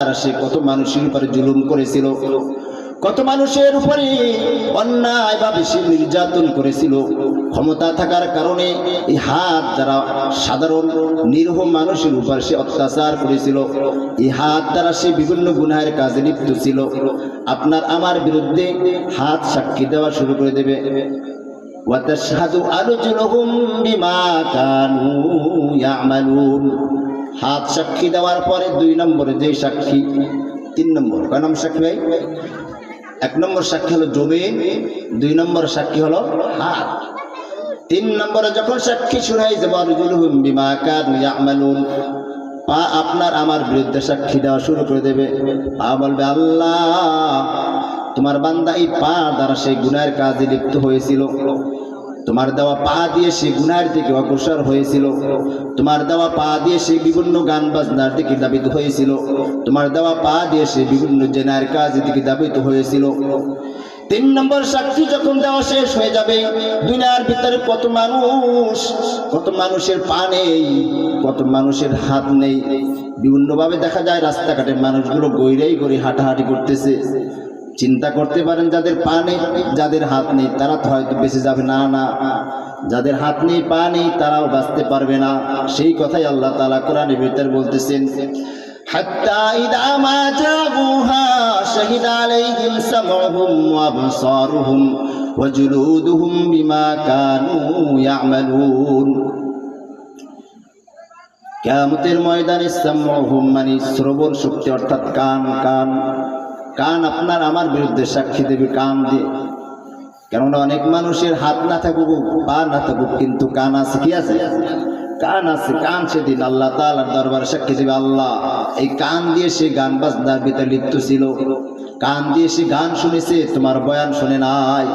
দ্বারা সে কত মানুষের উপরে জুলুম করেছিল, কত মানুষের উপরে অন্যায়ভাবে সে নির্যাতন করেছিল। ক্ষমতা থাকার কারণে এই হাত দ্বারা সাধারণ নিরীহ মানুষের উপর সে অত্যাচার করেছিল। এই হাত দ্বারা সে বিভিন্ন গুনাহের কাজে লিপ্ত ছিল। আপনার আমার বিরুদ্ধে হাত সাক্ষী দেওয়া শুরু করে দেবে। ওয়াতাশহাদু আরজুলুহুম বিমা কানু ইয়ামালুন। হাত সাক্ষী দেওয়ার পরে 2 নম্বরে যে সাক্ষী, 3 নম্বর কয় নম্বর সাক্ষী ভাই? 1 নম্বর সাক্ষী হলো জমিন, 2 নম্বর সাক্ষী হলো হাত, 3 নম্বরে যখন সাক্ষী শুনাই যে আরজুলুহুম বিমা কানু ইয়ামালুন, পা আপনার আমার বিরুদ্ধে সাক্ষী দেওয়া শুরু করে দেবে। পা বলবে আল্লাহ তোমার বান্দা এই পা দ্বারা সেই গুনাহের কাজে লিপ্ত হয়েছিল, তোমার দেওয়া পা দিয়ে সে গুনাহের দিকে অগ্রসর হয়েছিল, তোমার দেওয়া পা দিয়ে সে বিভিন্ন গান বাজনার দিকে দাবিত হয়েছিল, তোমার দেওয়া পা দিয়ে সে বিভিন্ন জেনার কাজের দিকে দাবিত হয়েছিল। 3 নম্বর সাক্ষী যখন দেওয়া শেষ হয়ে যাবে, দুনিয়ার ভিতরে কত মানুষের পা নেই, কত মানুষের হাত নেই। বিভিন্নভাবে দেখা যায় রাস্তাঘাটে মানুষগুলো গইরেই গড়ি হাঁটাহাঁটি করতেছে। চিন্তা করতে পারেন যাদের পা নেই, যাদের হাত নেই তারা তো হয়তো বেঁচে যাবে না, যাদের হাত নেই পা নেই তারাও বাঁচতে পারবে না। সেই কথাই আল্লাহ তাআলা কোরআনের ভিতরে বলতেছেন, হাত্তা ইদা মা জাবুহা শাহিদা আলাইহিম সামউহুম ওয়া আবসারুহুম ওয়া জুলুদুহুম বিমা কানু ইয়ামালুন। কিয়ামতের ময়দানে সামউহুম মানে শ্রবণ শক্তি অর্থাৎ কান আপনার আমার বিরুদ্ধে সাক্ষী দেবে কান দিয়ে। কেননা অনেক মানুষের হাত না থাকুক, পা না থাকুক, কিন্তু কান আছে। কি আছে? কান আছে। কান সেদিন আল্লাহ তাআলার দরবারে সাক্ষী দেবে, আল্লাহ এই কান দিয়ে সে গান বাজনার ভিতরে লিপ্ত ছিল, কান দিয়ে সে গান শুনেছে, তোমার বয়ান শুনে নাই,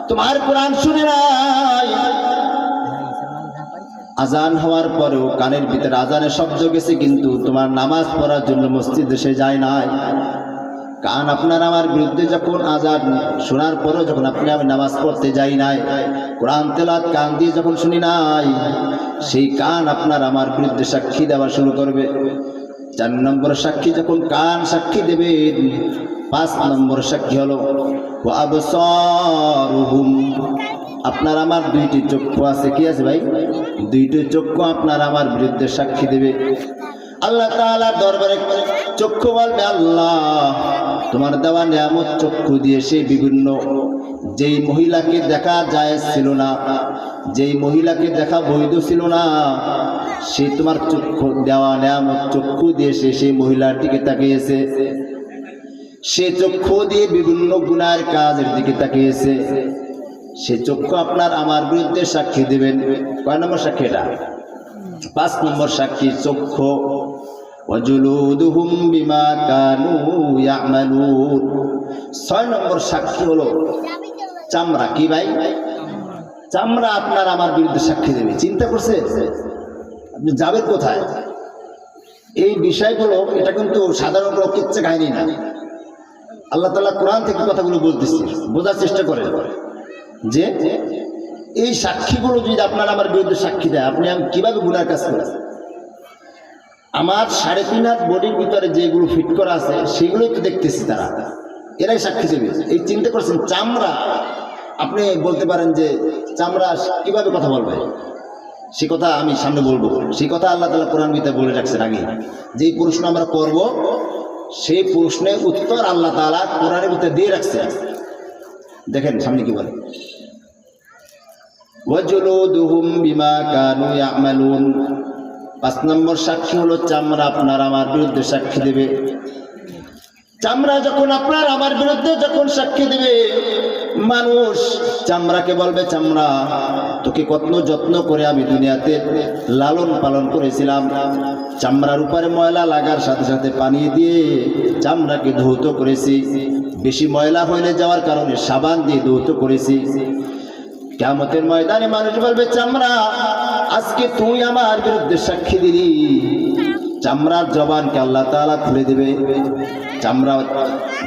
তোমার কোরআন শুনে নাই। আজান হওয়ার পরেও কানের ভিতরে আজানের শব্দ গেছে, কিন্তু তোমার নামাজ পড়ার জন্য মসজিদে সে যায় নাই। কান আপনার আমার বিরুদ্ধে যখন আজান শোনার পরেও যখন আপনি আমি নামাজ পড়তে যাই নাই, কোরআন তেলাওয়াত কান দিয়ে যখন শুনি নাই, সেই কান আপনার আমার বিরুদ্ধে সাক্ষী দেওয়া শুরু করবে। 4 নম্বর সাক্ষী যখন কান সাক্ষী দেবে, 5 নম্বর সাক্ষী হলো ওয়া আবসারুহুম। আপনার আমার 2টি চক্ষু আছে। কি আছে ভাই? 2টি চক্ষু আপনার আমার বিরুদ্ধে সাক্ষী দেবে। আল্লাহ তাআলার দরবারে চক্ষু বলবে, আল্লাহ তোমার দেওয়া নিয়ামত চক্ষু দিয়ে সেই বিভিন্ন যেই মহিলাকে দেখা জায়েজ ছিল না, যেই মহিলাকে দেখা বৈধ ছিল না, সে তোমার চক্ষু দেওয়া নিয়ামত চক্ষু দিয়ে সেই মহিলার দিকে তাকিয়েছে, সে চক্ষু দিয়ে বিভিন্ন গুনাহের কাজের দিকে তাকিয়েছে। সে চক্ষু আপনার আমার বিরুদ্ধে সাক্ষী দেবেন। কয় নম্বর সাক্ষী এটা? 5 নম্বর সাক্ষী চক্ষু। ওয়াজুলুদুহুম বিমা কানু ইয়ামালুন। 6 নম্বর সাক্ষী হলো চামড়া। কি ভাই? চামড়া আপনার আমার বিরুদ্ধে সাক্ষী দেবে। চিন্তা করছে আপনি যাবেন কোথায়? এই বিষয়গুলো এটা কিন্তু সাধারণ কিচ্ছা কাহিনী না। আল্লাহ তাআলা কোরআন থেকে কথাগুলো বলতেছে, বোঝার চেষ্টা করেন যে এই সাক্ষীগুলো যদি আপনার আমার বিরুদ্ধে সাক্ষী দেয়, আপনি আমি কিভাবে গুনার কাজ করেন। আমার 3.5 হাত বডির ভিতরে যেগুলো ফিট করা আছে সেগুলোই তো দেখতেছি, এরাই সাক্ষী দেবে। এই চিন্তা করছেন চামড়া। আপনি বলতে পারেন যে চামড়া কিভাবে কথা বলবে, সে কথা আমি সামনে বলবো। সেই কথা আল্লাহ তাআলা কোরআন ভিতরে বলে রাখছেন আগে। যেই প্রশ্ন আমরা করব সেই প্রশ্নের উত্তর আল্লাহ তাআলা কোরআনের ভিতরে দিয়ে রাখছেন। দেখেন সামনে কি বলে, ওয়াজুলুদুহুম বিমা কানু ইয়ামালুন। 5 নম্বর সাক্ষী হলো চামড়া আপনার আমার বিরুদ্ধে সাক্ষী দেবে। চামড়া যখন আপনার আমার বিরুদ্ধে যখন সাক্ষী দেবে, মানুষ চামড়াকে বলবে, চামড়া তোকে কত যত্ন করে আমি দুনিয়াতে লালন পালন করেছিলাম, চামড়ার উপরে ময়লা লাগার সাথে সাথে পানি দিয়ে চামড়াকে ধৌত করেছি, বেশি ময়লা হয়ে যাওয়ার কারণে সাবান দিয়ে ধৌত করেছি। কিয়ামতের ময়দানে মানুষ বলবে, চামড়া আজকে তুই আমার বিরুদ্ধে সাক্ষী দিলি। চামড়ার জবানকে আল্লাহ তাআলা খুলে দেবে। চামড়া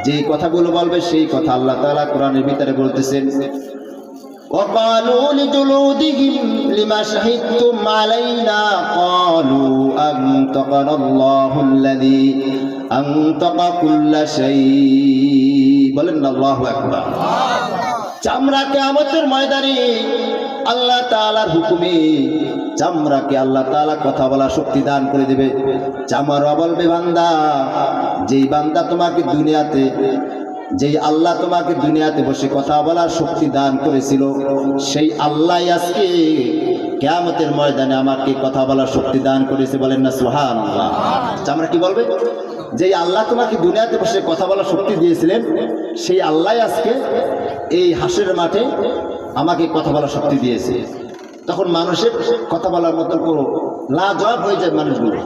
যে কথাগুলো বলবে সেই কথা আল্লাহ তাআলা কোরআনের ভিতরে বলতেছেন, وقالوا لجلودهم لما شهدتم علينا قالوا أنطقنا الله الذي أنطق كل شيء বলেন আল্লাহু আকবার। চামড়া কিয়ামতের ময়দানে আল্লাহ তাআলার হুকুমে চামড়াকে আল্লাহ তাআলা কথা বলার শক্তি দান করে দেবে। চামড়া বলবে, বান্দা, যেই বান্দা তোমাকে দুনিয়াতে, যেই আল্লাহ তোমাকে দুনিয়াতে বসে কথা বলার শক্তি দান করেছিল, সেই আল্লাহ আজকে কিয়ামতের ময়দানে আমাকে কথা বলার শক্তি দান করেছে। বলেন না সুবহানাল্লাহ। চামড়া কি বলবে? যেই আল্লাহ তোমাকে দুনিয়াতে বসে কথা বলার শক্তি দিয়েছিলেন, সেই আল্লাহ আজকে এই হাসরের মাঠে আমাকে কথা বলার শক্তি দিয়েছে। তখন মানুষের কথা বলার মতো কোনো লাজবাব হয়ে যায় মানুষগুলো,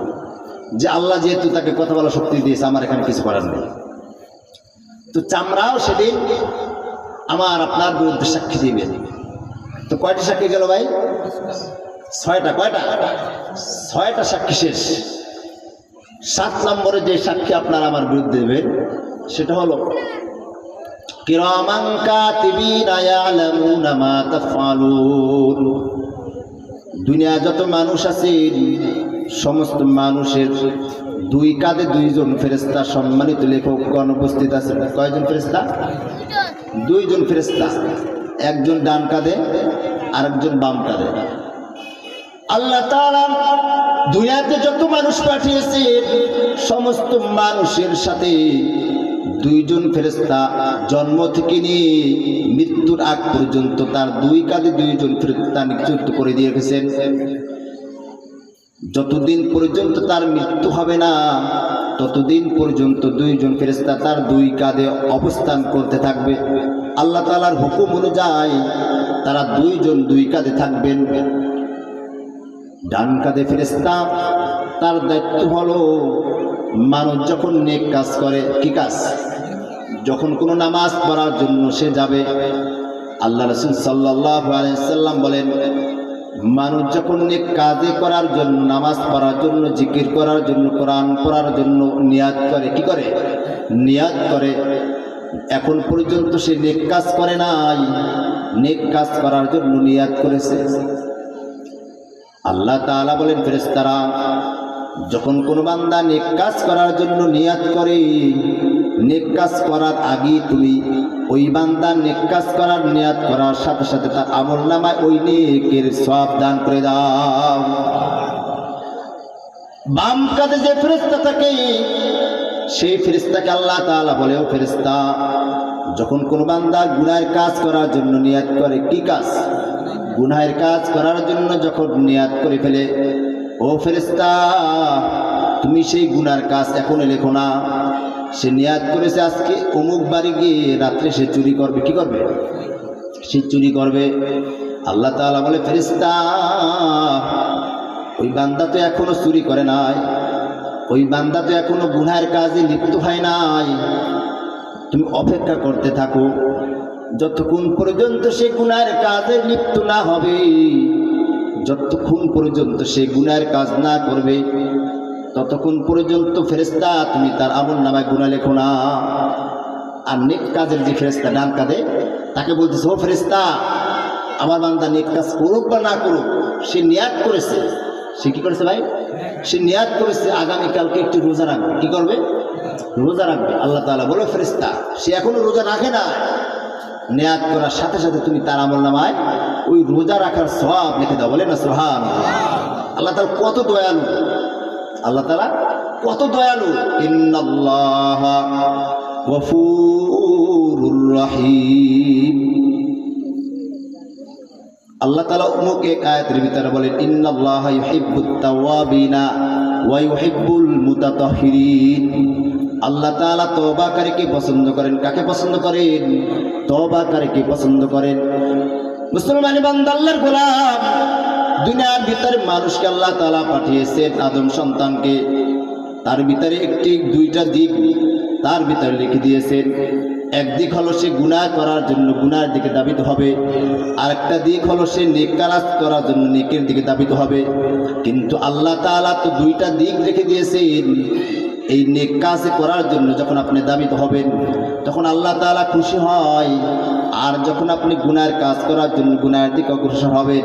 যে আল্লাহ যেহেতু তাকে কথা বলার শক্তি দিয়েছে, আমার এখানে কিছু করার নেই। তো চামড়াও সেদিন আমার আপনার বিরুদ্ধে সাক্ষী দিবে। তো কয়টা সাক্ষী গেল ভাই? 6টা। কয়টা? 6টা সাক্ষী শেষ। 7 নম্বরে যে সাক্ষী আপনার আমার বিরুদ্ধে দেবেন সেটা হলো কিরামান কাতিবিনা ইয়ালামুনা মা তাফআলুন। দুনিয়া যত মানুষ আছে, সমস্ত মানুষের 2 কাঁধে 2 জন ফেরেশতা, সম্মানিত লেখকগণ উপস্থিত আছেন। কয়জন ফেরেশতা? 2 জন ফেরেশতা, একজন ডান কাঁধে আরেকজন বাম কাঁধে। আল্লাহ তাআলা দুনিয়াতে যত মানুষ পাঠিয়েছে, সমস্ত মানুষের সাথে 2 জন ফেরেশতা জন্ম থেকে নিয়ে মৃত্যুর আগ পর্যন্ত তার 2 কাঁধে 2 জন ফেরেশতা নিযুক্ত করে দিয়ে গেছেন। যতদিন পর্যন্ত তার মৃত্যু হবে না, ততদিন পর্যন্ত 2 জন ফেরেশতা তার 2 কাঁধে অবস্থান করতে থাকবে। আল্লাহ তাআলার হুকুম অনুযায়ী তারা 2 জন 2 কাঁধে থাকবেন। ডান কাঁধে ফেরেশতা, তার দায়িত্ব হলো মানুষ যখন নেক কাজ করে, কি কাজ? যখন কোনো নামাজ পড়ার জন্য সে যাবে, আল্লাহ রাসূল সাল্লাল্লাহু আলাইহি সাল্লাম বলেন, মানুষ যখন নেক কাজে করার জন্য, নামাজ পড়ার জন্য, জিকির করার জন্য, কোরআন পড়ার জন্য নিয়াত করে, কি করে? নিয়াত করে। এখন পর্যন্ত সে নেক কাজ করে নাই, নেক কাজ করার জন্য নিয়াত করেছে। আল্লাহ তাআলা বলেন, ফেরেশতারা, যখন কোনো বান্দা নেক কাজ করার জন্য নিয়াত করে, নেক কাজ করার আগে তুমি ওই বান্দা নেক কাজ করার নিয়াত করার সাথে সাথে তার আমলনামায় ওই নেকের সওয়াব দান করে দাও। বাম কাঁধে যে ফেরেশতা থাকে, সেই ফেরেশতাকে আল্লাহ তাআলা বলে, ও ফেরেশতা, যখন কোনো বান্দা গুনাহের কাজ করার জন্য নিয়াত করে, কি কাজ? গুনাহের কাজ করার জন্য যখন নিয়াত করে ফেলে, ও ফেরেশতা, তুমি সেই গুনার কাজ এখন লেখো না। সে নিয়াত করেছে আজকে অমুক বাড়ি গিয়ে রাত্রে সে চুরি করবে, কি করবে? সে চুরি করবে। আল্লাহ তাআলা বলে, ফেরেশতা, ওই বান্দা তো এখনো চুরি করে নাই, ওই বান্দা তো এখনো গুনাহের কাজে লিপ্ত হয় নাই, তুমি অপেক্ষা করতে থাকো। যতক্ষণ পর্যন্ত সে গুনাহের কাজে লিপ্ত না হবে, যতক্ষণ পর্যন্ত সে গুনাহের কাজ না করবে, ততক্ষণ পর্যন্ত ফেরেশতা তুমি তার আমলনামায় গুনাহ লেখো না। আর নেক কাজের যে ফেরেশতা ডান কাঁধে, তাকে বলতেছে, ও ফেরেশতা, আমার বান্দা নেক কাজ করুক বা না করুক, সে নিয়াত করেছে। সে কি করেছে ভাই? সে নিয়াত করেছে আগামীকালকে একটু রোজা রাখবে। কি করবে? রোজা রাখবে। আল্লাহ তাআলা বলো, ফেরেশতা, সে এখনো রোজা রাখে না, নিয়াত করার সাথে সাথে তুমি তার আমলনামায় ওই রোজা রাখার সওয়াব লিখে দাও। বলে না সুবহানাল্লাহ। আল্লাহ তাআলা কত দয়ালু, আল্লাহ তাআলা কত দয়ালু। ইন্নাল্লাহা গফুরুর রহিম। আল্লাহ তাআলা অমুক এক আয়াতের ভিতরে বলেন, ইন্নাল্লাহা ইউহিব্বুত তাওয়াবিনা ওয়া ইউহিব্বুল মুতাতাহহিরিন। আল্লাহ তাআলা তওবাকারীকে পছন্দ করেন। কাকে পছন্দ করেন? তওবাকারীকে পছন্দ করেন। মুসলমান বান্দা, আল্লাহর গোলাম, দুনিয়ার ভিতরে মানুষকে আল্লাহ তাআলা পাঠিয়েছেন, আদম সন্তানকে। তার ভিতরে একটি 2টা দিক তার ভিতরে লিখে দিয়েছেন। একদিক হলো সে গুনাহ করার জন্য গুনাহের দিকে ধাবিত হবে, আর একটা দিক হলো সে নেক কাজ করার জন্য নেকের দিকে ধাবিত হবে। কিন্তু আল্লাহ তাআলা তো 2টা দিক রেখে দিয়েছেন। এই নেক কাজ করার জন্য যখন আপনি ধাবিত হবেন, তখন আল্লাহ তাআলা খুশি হয়। আর যখন আপনি গুনার কাজ করার জন্য গুনার দিকে অগ্রসর হবেন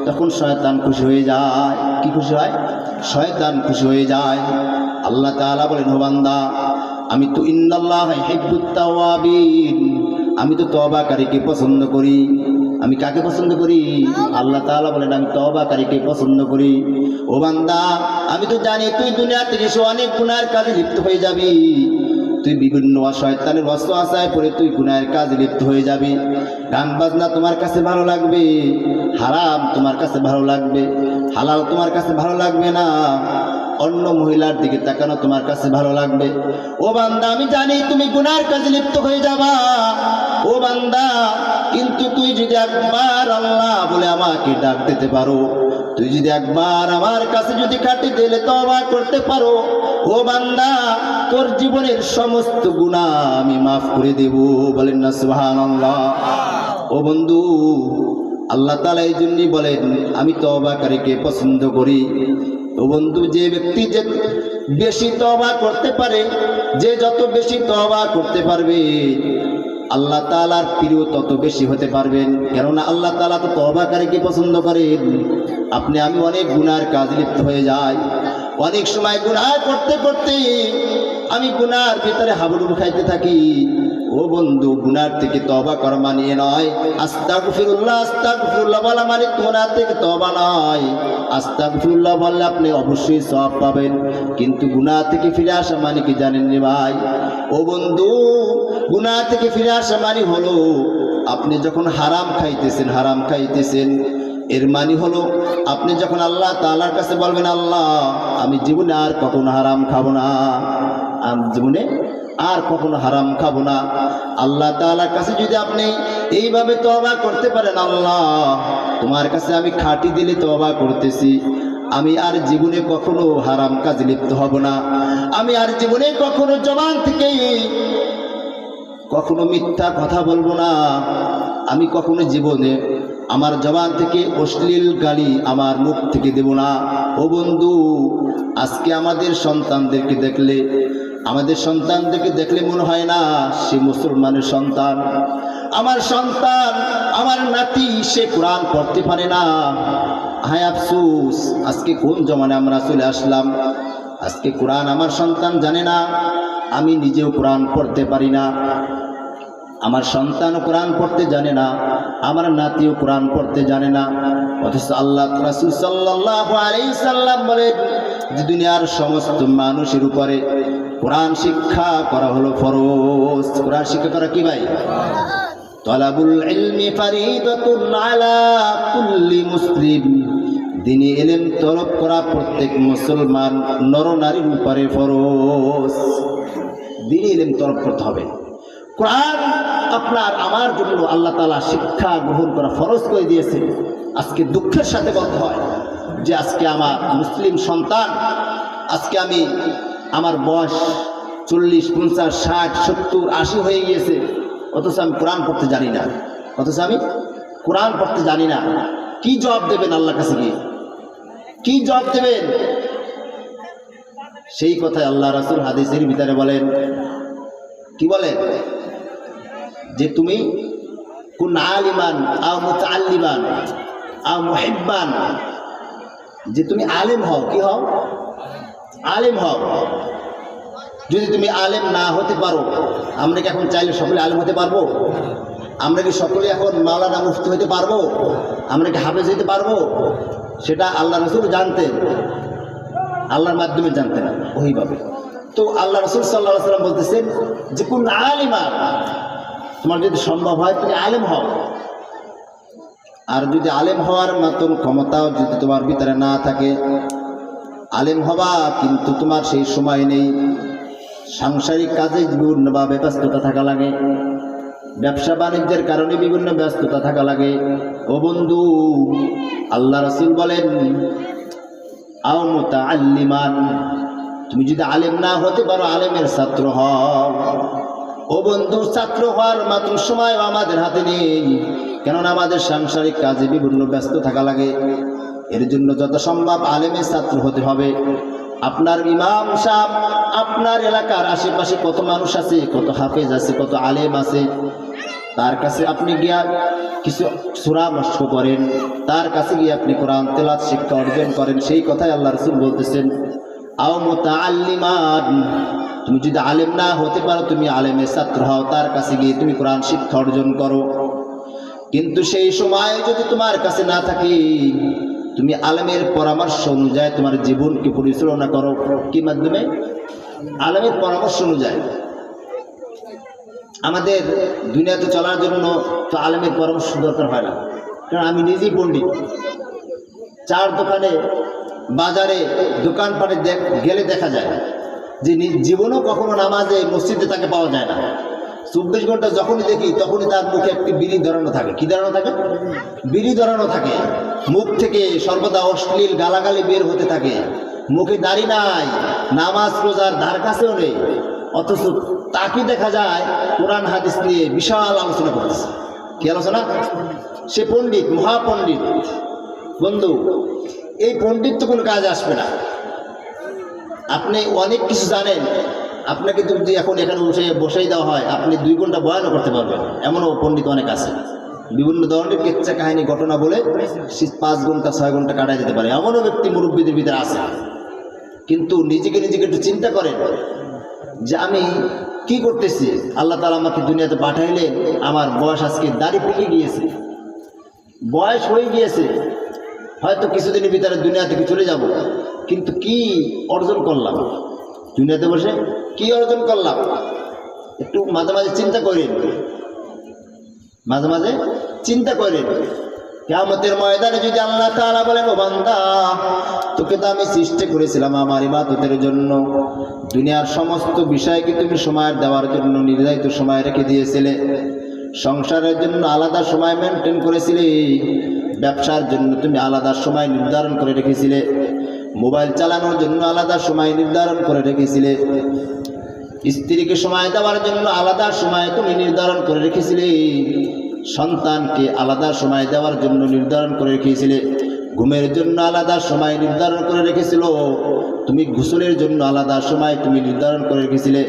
তখন শয়তান খুশি হয়ে যায়। কি খুশি হয়? শয়তান খুশি হয়ে যায়। আল্লাহ তাআলা বলেন, ও বান্দা, আমি তো ইন্নাল্লাহা ইউহিব্বুত তাওয়াবিন, আমি তো তওবাকারীকে পছন্দ করি। আমি কাকে পছন্দ করি? আল্লাহ তাআলা বলেন, আমি তওবাকারীকে পছন্দ করি। ও বান্দা, আমি তো জানি তুই দুনিয়া থেকে এসে অনেক গুনার কাজে লিপ্ত হয়ে যাবি। তুই বিভিন্ন শয়তানের ওয়াসওয়াসায় পড়ে তুই গুনাহের কাজে লিপ্ত হয়ে যাবি। গান বাজনা তোমার কাছে ভালো লাগবে, হারাম তোমার কাছে ভালো লাগবে, হালাল তোমার কাছে ভালো লাগবে না, অন্য মহিলার দিকে তাকানো তোমার কাছে ভালো লাগবে। ও বান্দা, আমি জানি তুমি গুনার কাজে লিপ্ত হয়ে যাবা। ও বান্দা, কিন্তু তুই যদি একবার আল্লাহ বলে আমাকে ডাক দিতে পারো, তুই যদি একবার আমার কাছে যদি কাটি দিলে তওবা করতে পারো, ও বান্দা, তোর জীবনের সমস্ত গুনাহ আমি মাফ করে দেব। বলেন না সুবহানাল্লাহ। ও বন্ধু, আল্লাহ তাআলা এই জন্যই বলেন, আমি তওবাকারীকে পছন্দ করি। ও বন্ধু, যে ব্যক্তি যে বেশি তওবা করতে পারে, যে যত বেশি তওবা করতে পারবে, আল্লাহ তাআলার প্রিয় তত বেশি হতে পারবেন। কেননা আল্লাহ তাআলা তো তওবাকারীকে পছন্দ করেন। আপনি আমি অনেক গুনার কাজ লিপ্ত হয়ে যাই, অনেক সময় গুনাহ করতে করতে আমি গুনার ভিতরে হাবুডুবু খাইতে থাকি। ও বন্ধু, গুনার থেকে তওবা করা মানে নয় আস্তাগফিরুল্লাহ আস্তাগফিরুল্লাহ বলা মানে গুনাহ থেকে তওবা নয়। আস্তাগফিরুল্লাহ বললে আপনি অবশ্যই সওয়াব পাবেন, কিন্তু গুনাহ থেকে ফিরে আসা মানে কি জানেন রে ভাই? ও বন্ধু, গুনাহ থেকে ফিরে আসা মানে হলো আপনি যখন হারাম খাইতেছেন, এর মানে হলো আপনি যখন আল্লাহ তাআলার কাছে বলবেন, আল্লাহ, আমি জীবনে আর কখনো হারাম খাবো না, আমি জীবনে আর কখনো হারাম খাবো না। আল্লাহ তাআলার কাছে যদি আপনি এইভাবে তওবা করতে পারেন, আল্লাহ, তোমার কাছে আমি খাঁটি দিলে তওবা করতেছি, আমি আর জীবনে কখনো হারাম কাজে লিপ্ত হব না, আমি আর জীবনে কখনো জবান থেকে কখনো মিথ্যা কথা বলবো না, আমি কখনো জীবনে আমার জবান থেকে অশ্লীল গালি আমার মুখ থেকে দেব না। ও বন্ধু, আজকে আমাদের সন্তানদেরকে দেখলে মনে হয় না সে মুসলমানের সন্তান। আমার সন্তান, আমার নাতি, সে কোরআন পড়তে পারে না। হায় আফসোস, আজকে কোন জমানায় আমরা চলে আসলাম। আজকে কোরআন আমার সন্তান জানে না, আমি নিজেও কোরআন পড়তে পারি না, আমার সন্তানও কোরআন পড়তে জানে না, আমার নাতিও কোরআন পড়তে জানে না। অথচ আল্লাহ রাসূল সাল্লাল্লাহু আলাইহি সাল্লাম বলেন যে দুনিয়ার সমস্ত মানুষের উপরে কোরআন শিক্ষা করা হলো ফরজ। কোরআন শিক্ষা করা কি ভাই? তালাবুল ইলমি ফারিদাতুন আলা কুল্লি মুসলিম, দ্বীনি ইলম তলব করা প্রত্যেক মুসলমান নরনারীর উপরে ফরজ। দ্বীনি ইলম তলব করতে হবে। কোরআন আপনার আমার জন্য আল্লাহ তাআলা শিক্ষা গ্রহণ করা ফরজ করে দিয়েছে। আজকে দুঃখের সাথে বলতে হয় যে আজকে আমার মুসলিম সন্তান, আজকে আমার বয়স 40, 50, 60, 70, 80 হয়ে গিয়েছে, অথচ আমি কোরআন পড়তে জানি না। কি জবাব দেবেন আল্লাহর কাছে গিয়ে? কি জবাব দেবেন? সেই কথায় আল্লাহ রাসূল হাদিসের ভিতরে বলেন, কি বলেন? যে তুমি কুন আলিমান আও মুতাআল্লিমান আও মুহিব্বান, যে তুমি আলেম হও। কি হও? আলেম হও। যদি তুমি আলেম না হতে পারো, আমরা কি এখন চাইলে সকলে আলেম হতে পারবো? আমরা কি সকলে এখন মাওলানা মুফতি হতে পারবো? আমরা কি হাফেজ হতে পারবো? সেটা আল্লাহ রাসূল জানতেন, আল্লাহর মাধ্যমে জানতেন ওইভাবে। তো আল্লাহ রাসূল সাল্লাল্লাহু আলাইহি ওয়াসাল্লাম বলতেছেন যে কুন আলিমান, তোমার যদি সম্ভব হয় তুমি আলেম হও। আর যদি আলেম হওয়ার মতন ক্ষমতাও যদি তোমার ভিতরে না থাকে, আলেম হবা কিন্তু তোমার সেই সময় নেই, সাংসারিক কাজে বিভিন্নভাবে ব্যস্ততা থাকা লাগে, ব্যবসা বাণিজ্যের কারণে বিভিন্ন ব্যস্ততা থাকা লাগে। ও বন্ধু, আল্লাহ রাসূল বলেন আও মুতাআল্লিমান, তুমি যদি আলেম না হতে পারো, আলেমের ছাত্র হও। ও বন্ধু, ছাত্র হওয়ার মাত্র সময় আমাদের হাতে নেই, কেননা আমাদের সাংসারিক কাজে বিভিন্ন ব্যস্ত থাকা লাগে। এর জন্য যত সম্ভব আলেমের ছাত্র হতে হবে। আপনার ইমাম সাহেব, আপনার এলাকার আশেপাশে কত মানুষ আছে, কত হাফেজ আছে, কত আলেম আছে, তার কাছে আপনি গিয়া কিছু সূরা মশক করেন, তার কাছে গিয়ে আপনি কোরআন তেলাওয়াত শিক্ষা অর্জন করেন। সেই কথাই আল্লাহ রাসূল বলতেছেন, আও মুতাআল্লিমান, তুমি যদি আলেম না হতে পারো তুমি আলেমের ছাত্র হও, তার কাছে গিয়ে তুমি কোরআন শিক্ষা অর্জন করো। কিন্তু সেই সময় যদি তোমার কাছে না থাকে, তুমি আলেমের পরামর্শ অনুযায়ী তোমার জীবনকে পরিচালনা করো। কি মাধ্যমে? আলেমের পরামর্শ অনুযায়ী। আমাদের দুনিয়াতে চলার জন্য তো আলেমের পরামর্শ দরকার হয় না, কারণ আমি নিজেই পণ্ডিত। চার দোকানে, বাজারে, দোকানপাটে গেলে দেখা যায় যে জীবনও কখনো নামাজে মসজিদে তাকে পাওয়া যায় না। 24 ঘন্টা যখনই দেখি তখনই তার মুখে একটি বিড়ি ধরানো থাকে। কি ধরানো থাকে? বিড়ি ধরানো থাকে। মুখ থেকে সর্বদা অশ্লীল গালাগালি বের হতে থাকে। মুখে দাড়ি নাই, নামাজ রোজার ধার কাছেও নেই, অথচ তাকে দেখা যায় কোরআন হাদিস নিয়ে বিশাল আলোচনা করতেছে। কি আলোচনা? সে পণ্ডিত, মহাপণ্ডিত। বন্ধু, এই পণ্ডিত তো কোনো কাজে আসবে না। আপনি অনেক কিছু জানেন, আপনাকে যদি এখন এখানে বসেই দেওয়া হয়, আপনি 2 ঘন্টা বয়ানও করতে পারবেন। এমনও পণ্ডিত অনেক আছে, বিভিন্ন ধরনের কিচ্ছা কাহিনী ঘটনা বলে 5 ঘন্টা 6 ঘন্টা কাটাই দিতে পারে। এমনও ব্যক্তি মুরব্বীদের ভিতরে আছে। কিন্তু নিজেকে একটু চিন্তা করেন যে আমি কি করতেছি। আল্লাহ তাআলা আমাকে দুনিয়াতে পাঠাইলেন, আমার বয়স আজকে দাড়ি পেকে গিয়েছে, বয়স হয়ে গিয়েছে, হয়তো কিছুদিনের ভিতরে দুনিয়া থেকে চলে যাব, কিন্তু কি অর্জন করলাম দুনিয়াতে বসে? কি অর্জন করলাম? একটু মাঝে মাঝে চিন্তা করেন, মাঝে মাঝে চিন্তা করেন। কিয়ামতের ময়দানে যদি আল্লাহ তাআলা বলেন, ও বান্দা, তোকে তো আমি সৃষ্টি করেছিলাম আমার ইবাদতের জন্য, দুনিয়ার সমস্ত বিষয়কে তুমি সময় দেওয়ার জন্য নির্ধারিত সময় রেখে দিয়েছিলে, সংসারের জন্য আলাদা সময় মেনটেন করেছিলে, ব্যবসার জন্য তুমি আলাদা সময় নির্ধারণ করে রেখেছিলে, মোবাইল চালানোর জন্য আলাদা সময় নির্ধারণ করে রেখেছিলে, স্ত্রীকে সময় দেওয়ার জন্য আলাদা সময় তুমি নির্ধারণ করে রেখেছিলে, সন্তানকে আলাদা সময় দেওয়ার জন্য নির্ধারণ করে রেখেছিলে, ঘুমের জন্য আলাদা সময় নির্ধারণ করে রেখেছিল, তুমি গোসলের জন্য আলাদা সময় তুমি নির্ধারণ করে রেখেছিলে।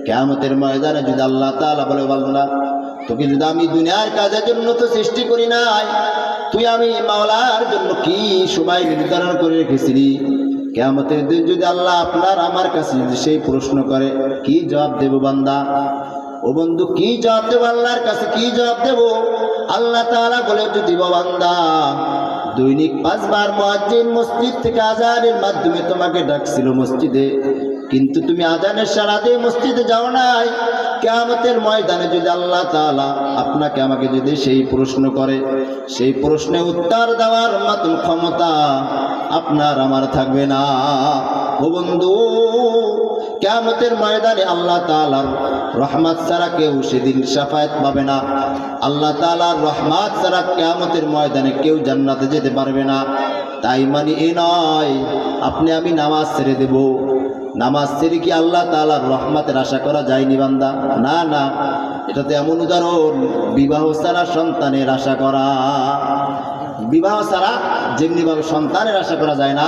কিয়ামতের ময়দানে যদি আল্লাহ তাআলা বলে, বান্দা, তোকে যদি আমি দুনিয়ার কাজের জন্য তো সৃষ্টি করি নাই, তুই আমি মাওলার জন্য কি সময় নির্ধারণ করে রেখেছিলি? কিয়ামতের দিন যদি আল্লাহ আপনার আমার কাছে যদি সেই প্রশ্ন করে, কি জবাব দেব বান্দা? ও বন্ধু, কি জবাব দেব আল্লাহর কাছে? কি জবাব দেব? আল্লাহ তাআলা বলে, যদি বান্দা দৈনিক 5 বার মুয়াজ্জিন মসজিদ থেকে আযানের মাধ্যমে তোমাকে ডাকছিল মসজিদে, কিন্তু তুমি আযানের সাড়া দিয়ে মসজিদে যাও নাই, কিয়ামতের ময়দানে যদি আল্লাহ তাআলা আপনাকে আমাকে যদি সেই প্রশ্ন করে, সেই প্রশ্নে উত্তর দেওয়ার মতো ক্ষমতা আপনার আমার থাকবে না। ও বন্ধু, কিয়ামতের ময়দানে আল্লাহ তাআলার রহমত ছাড়া কেউ সেদিন শাফায়াত পাবে না। আল্লাহ তাআলার রহমত ছাড়া কিয়ামতের ময়দানে কেউ জান্নাতে যেতে পারবে না। তাই মানে এ নয় আপনি আমি নামাজ ছেড়ে দেব। নামাজ ছেড়ে কি আল্লাহ তাআলার রহমতের আশা করা যায়নি বান্দা? না না, এটাতে এমন উদাহরণ বিবাহ ছাড়া সন্তানের আশা করা। বিবাহ ছাড়া যেমনিভাবে সন্তানের আশা করা যায় না,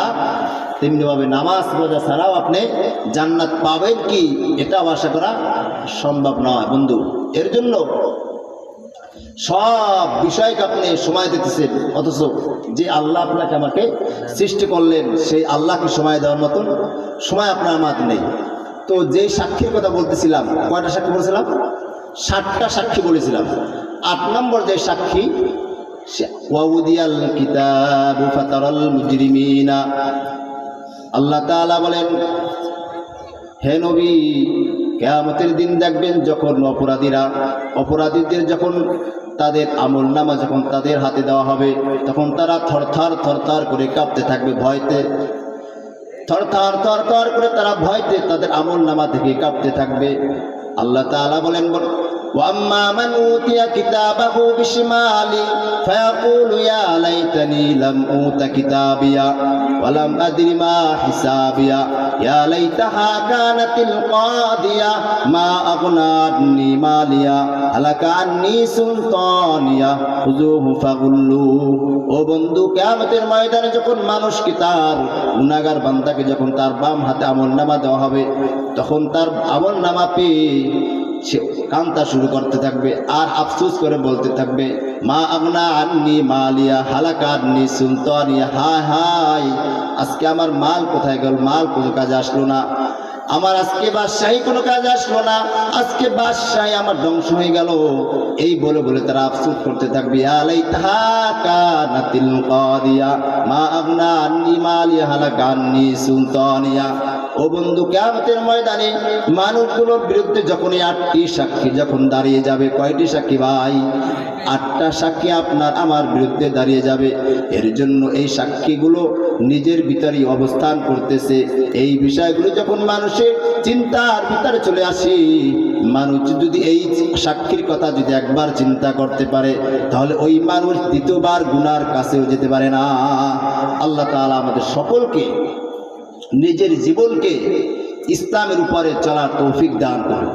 তেমনিভাবে নামাজ রোজা ছাড়াও আপনি জান্নাত পাবেন কি এটাও আশা করা সম্ভব নয় বন্ধু। এর জন্য সব বিষয়কে আপনি সময় দিতেছেন, অথচ যে আল্লাহ আপনাকে আমাকে সৃষ্টি করলেন সেই আল্লাহকে সময় দেওয়ার মতন সময় আপনার আমাদের নেই। তো যেই সাক্ষীর কথা বলতেছিলাম, কয়টা সাক্ষী বলেছিলাম? 7টা সাক্ষী বলেছিলাম। 8 নম্বর যে সাক্ষী, ওয়াউদিয়াল কিতাবু ফাতারাল মুজরিমিনা, আল্লাহ তাআলা বলেন, হে নবী, কিয়ামতের দিন দেখবেন যখন অপরাধীদের যখন তাদের আমলনামা যখন তাদের হাতে দেওয়া হবে, তখন তারা থরথর করে কাঁপতে থাকবে ভয়তে। থরথর করে তারা ভয়তে তাদের আমলনামা থেকে কাঁপতে থাকবে। আল্লাহ তাআলা বলেন, وَأَمَّا مَنْ أُوتِيَ كِتَابَهُ بِشِمَالِهِ فَيَقُولُ يَا لَيْتَنِي لَمْ أُوتَ كِتَابِيَهْ وَلَمْ أَدْرِ مَا حِسَابِيَهْ يَا لَيْتَهَا كَانَتِ الْقَاضِيَةَ مَا أَغْنَىٰ عَنِّي مَالِيَهْ هَلَكَ عَنِّي سُلْطَانِيَهْ خُذُوهُ فَغُلُّوهُ। ও বন্ধু, কিয়ামতের ময়দানে যখন মানুষকে তার গুনাহগার বান্দাকে যখন তার বাম হাতে আমলনামা দেওয়া হবে, তখন তার আমলনামা পেয়ে সে কান্তা শুরু করতে থাকবে আর আফসোস করে বলতে থাকবে, মা আগনা আন্নি মালিয়া হালাকা আন্নি সুলতানিয়া, হায় হায় আজকে আমার মাল কোথায় গেল, মাল কোনো কাজে আসলো না, আমার আজকে বাদশাহী কোনো কাজে আসলো না, আজকে বাদশাহী আমার ধ্বংস হয়ে গেল। এই বলে বলে তারা আফসোস করতে থাকবে, ইয়া লাইতাহা কানাতিল কাদিয়া মা আগনা আন্নি মালিয়া হালাকা আন্নি সুলতানিয়া। ও বন্ধু, কিয়ামতের ময়দানে মানুষগুলোর বিরুদ্ধে যখন এই 8টি সাক্ষী যখন দাঁড়িয়ে যাবে, কয়টি সাক্ষী ভাই? 8টা সাক্ষী আপনার আমার বিরুদ্ধে দাঁড়িয়ে যাবে। এর জন্য এই সাক্ষীগুলো নিজের ভিতরেই অবস্থান করতেছে। এই বিষয়গুলো যখন মানুষের চিন্তার ভিতরে চলে আসে, মানুষ যদি এই সাক্ষীর কথা যদি একবার চিন্তা করতে পারে, তাহলে ওই মানুষ দ্বিতীয়বার গুনার কাছেও যেতে পারে না। আল্লাহ তাআলা আমাদের সকলকে নিজের জীবনকে ইসলামের উপরে চলার তৌফিক দান করুন।